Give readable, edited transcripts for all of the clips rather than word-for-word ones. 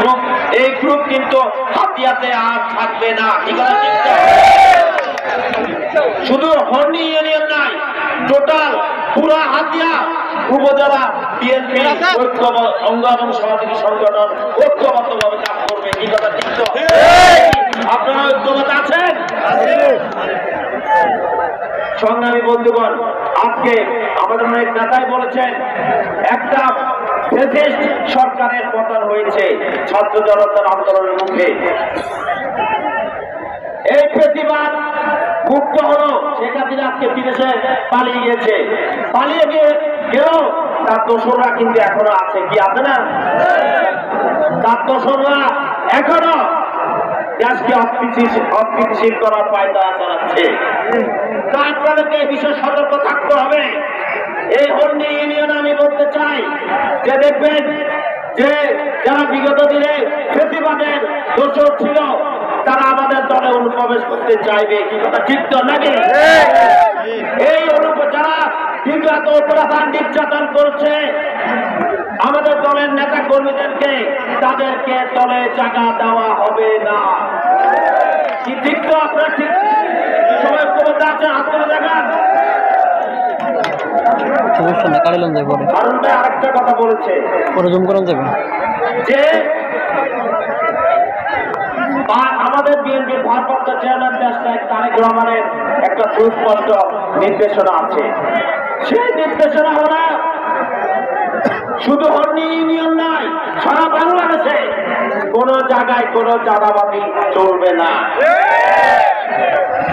Group, এই group কিন্তু হাতিয়াতে আর থাকবে না। ঠিক আছে, শুধু হর্নি ইউনিয়ন নাই, টোটাল পুরা হাতিয়া উপজেলা বিএনপি অঙ্গ এবং সমাজী সংগঠন ঐক্যবদ্ধভাবে কাজ করবে। কি কথা ঠিক তো? আপনারা ঐক্যবদ্ধ আছেন? সংগ্রামী বন্ধুগণ, আজকে আমাদের অনেক নেতাই বলেছেন একটা ফ্যাসিস্ট সরকারের পতন হয়েছে ছাত্র জনতার আন্দোলনের মুখে। এই ফ্যাসিবাদ মুক্ত হলো, শেখ হাসিনা আজকে বিদেশে পালিয়ে গিয়েছে। পালিয়ে গেলেও তার দোসররা কিন্তু এখনো আছে। কি আছে না? তার দোসররা এখনো দেশকে অস্থিতিশীল করার পায়তারা চালাচ্ছে। তা আপনাদেরকে এই বিষয়ে সতর্ক থাকতে হবে। এই হর্নি ইউনিয়ন আমি বলতে চাই যে দেখবেন যে যারা বিগত দিনে ফ্যাসিবাদের দোষর ছিল তারা আমাদের দলে অনুপ্রবেশ করতে চাইবে। কি কথা ঠিক তো নাকি? এই যারা দীর্ঘত অত্যাচার নির্যাতন করছে আমাদের দলের নেতা কর্মীদেরকে, তাদেরকে দলে জায়গা দেওয়া হবে না। কি ঠিক তো? আপনারা ঠিক সবাই ক্ষমতা আছে, হাত করে দেখান। আরেকটা কথা বলেছে যে আমাদের বিএনপির ভারপ্রাপ্ত চেয়ারম্যান তারেক রহমানের একটা সুস্পষ্ট নির্দেশনা আছে। সেই নির্দেশনা হলো শুধু হর্নি ইউনিয়ন নয়, সারা বাংলাদেশে কোন জায়গায় কোন চাঁদাবাজি চলবে না,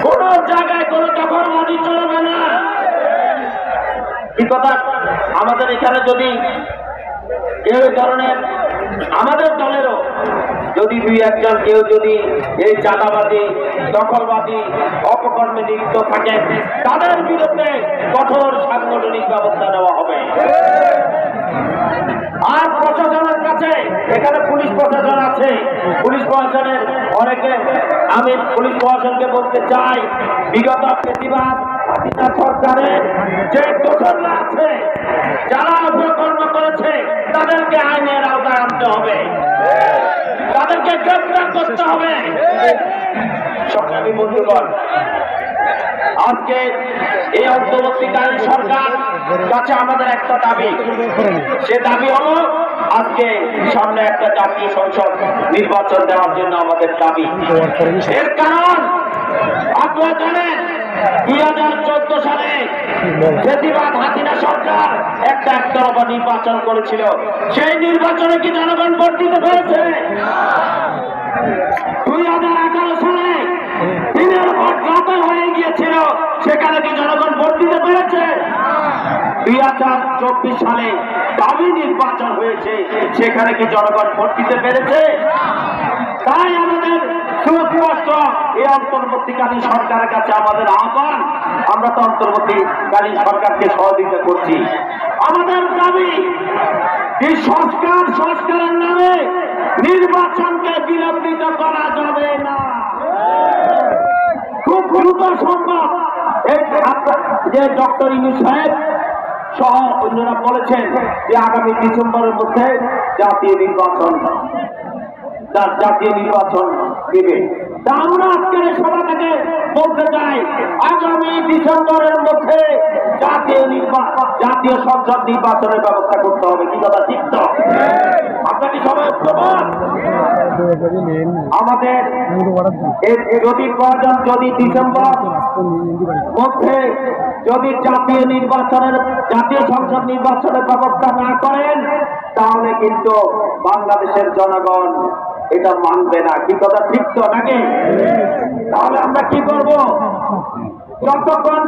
কোন জায়গায় কোন দখলবাজি চলবে না। কি কথা? আমাদের এখানে যদি কেউ ধরনের আমাদের দলেরও যদি দুই একজন কেউ যদি এই চাঁদাবাজি দখলবাজি অপকর্মে লিপ্ত থাকে তাদের বিরুদ্ধে কঠোর সাংগঠনিক ব্যবস্থা নেওয়া হবে। আর প্রশাসনের কাছে এখানে পুলিশ প্রশাসন আছে, পুলিশ প্রশাসনের অনেকে, আমি পুলিশ প্রশাসনকে বলতে চাই বিগত ফ্যাসিবাদ সরকারের যে দোষররা আছে যারা অপকর্ম করেছে তাদেরকে আইনের আওতায় আনতে হবে, তাদেরকে গ্রেফতার করতে হবে। সংগ্রামী বন্ধুগণ, আজকে এই অন্তর্বর্তীকালীন সরকার কাছে আমাদের একটা দাবি, সে দাবি হলো আজকে সামনে একটা জাতীয় সংসদ নির্বাচন দেওয়ার জন্য আমাদের দাবি। এর কারণ আপনারা জানেন 2014 সালে ফ্যাসিবাদ হাসিনা সরকার একটা একতরফা নির্বাচন করেছিল। সেই নির্বাচনে কি জনগণ ভোট দিতে পেরেছে? 2011 সালে দিনের ভোট রাতে হয়ে গিয়েছিল, সেখানে কি জনগণ ভোট দিতে পেরেছে? 2024 সালে দামি নির্বাচন হয়েছে, সেখানে কি জনগণ ভোট দিতে পেরেছে? তাই আমাদের সুস্পষ্ট এই অন্তর্বর্তীকালীন সরকারের কাছে আমাদের আহ্বান, আমরা তো অন্তর্বর্তীকালীন সরকারকে সহযোগিতা করছি। আমাদের দাবি এই সংস্কারের নামে নির্বাচনকে বিলম্বিত করা যাবে না। খুব দ্রুত সম্ভব যে ডক্টর ইউনূস সাহেব সহ অন্যরা বলেছেন যে আগামী ডিসেম্বরের মধ্যে জাতীয় নির্বাচন দেবে। আমরা আজকের সভা থেকে বলতে চাই আগামী ডিসেম্বরের মধ্যে জাতীয় সংসদ নির্বাচনের ব্যবস্থা করতে হবে। কি কথা ঠিক তো? আপনাকে সবাই আমাদের যদি প্রয়োজন, যদি ডিসেম্বর মধ্যে যদি জাতীয় সংসদ নির্বাচনের ব্যবস্থা না করেন তাহলে কিন্তু বাংলাদেশের জনগণ এটা মানবে না। কি কথা ঠিক তো নাকি? তাহলে আমরা কি করব? যতক্ষণ